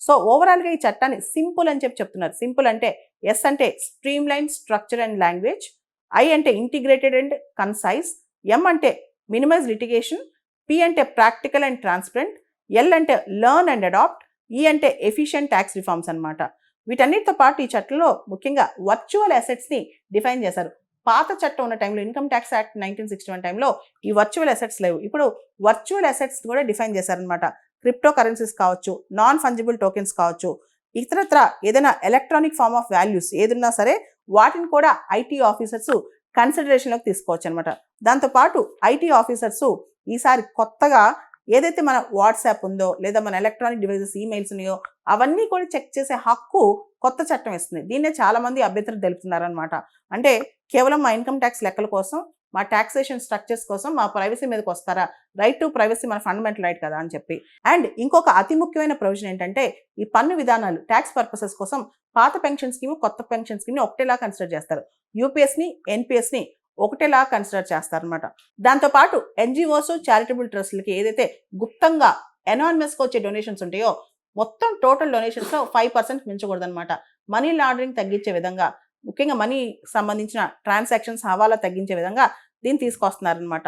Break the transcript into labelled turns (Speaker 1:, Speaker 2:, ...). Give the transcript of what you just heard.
Speaker 1: So ఓవరాల్గా ఈ చట్టాన్ని సింపుల్ అని చెప్తున్నారు. సింపుల్ అంటే ఎస్ అంటే stream line structure and language, I అంటే ఇంటిగ్రేటెడ్ అండ్ కన్సైజ్, ఎం అంటే మినిమైజ్ లిటిగేషన్, పి అంటే ప్రాక్టికల్ అండ్ ట్రాన్స్పరెంట్, ఎల్ అంటే లెర్న్ అండ్ అడాప్ట్, ఈ అంటే ఎఫిషియెంట్ ట్యాక్స్ రిఫార్మ్స్ అనమాట. వీటన్నిటితో పాటు ఈ చట్టంలో ముఖ్యంగా వర్చువల్ అసెట్స్ని డిఫైన్ చేశారు. పాత చట్టం ఉన్న టైంలో ఇన్కమ్ ట్యాక్స్ యాక్ట్ 1961 టైంలో ఈ వర్చువల్ అసెట్స్ లేవు. ఇప్పుడు వర్చువల్ అసెట్స్ కూడా డిఫైన్ చేశారనమాట. క్రిప్టో కరెన్సీస్ కావచ్చు, నాన్ ఫంజిబుల్ టోకెన్స్ కావచ్చు, ఇతరత్ర ఏదైనా ఎలక్ట్రానిక్ ఫార్మ్ ఆఫ్ వాల్యూస్ ఏదున్నా సరే వాటిని కూడా ఐటీ ఆఫీసర్స్ కన్సిడరేషన్లోకి తీసుకోవచ్చు అనమాట. దాంతోపాటు ఐటీ ఆఫీసర్స్ ఈసారి కొత్తగా ఏదైతే మన వాట్సాప్ ఉందో లేదా మన ఎలక్ట్రానిక్ డివైజెస్ ఈమెయిల్స్ ఉన్నాయో అవన్నీ కూడా చెక్ చేసే హక్కు కొత్త చట్టం ఇస్తుంది. దీన్నే చాలా మంది అభ్యంతరం తెలుపుతున్నారనమాట. అంటే కేవలం మా ఇన్కమ్ ట్యాక్స్ లెక్కల కోసం, మా టాక్సేషన్ స్ట్రక్చర్స్ కోసం మా ప్రైవసీ మీదకి వస్తారా? రైట్ టు ప్రైవసీ మన ఫండమెంటల్ రైట్ కదా అని చెప్పి. అండ్ ఇంకొక అతి ముఖ్యమైన ప్రొవిజన్ ఏంటంటే ఈ పన్ను విధానాలు ట్యాక్స్ పర్పసెస్ కోసం పాత పెన్షన్ స్కీమ్, కొత్త పెన్షన్ స్కీమ్ని ఒకటేలా కన్సిడర్ చేస్తారు. యూపీఎస్ని, ఎన్పిఎస్ని ఒకటేలా కన్సిడర్ చేస్తారనమాట. దాంతోపాటు ఎన్జిఓస్, చారిటబుల్ ట్రస్టులకి ఏదైతే గుప్తంగా ఎనానిమస్గా వచ్చే డొనేషన్స్ ఉంటాయో మొత్తం టోటల్ డొనేషన్స్లో 5% మించకూడదనమాట. మనీ లాండరింగ్ తగ్గించే విధంగా, ముఖ్యంగా మనీ సంబంధించిన ట్రాన్సాక్షన్స్ హవాలా తగ్గించే విధంగా దీన్ని తీసుకొస్తున్నారనమాట.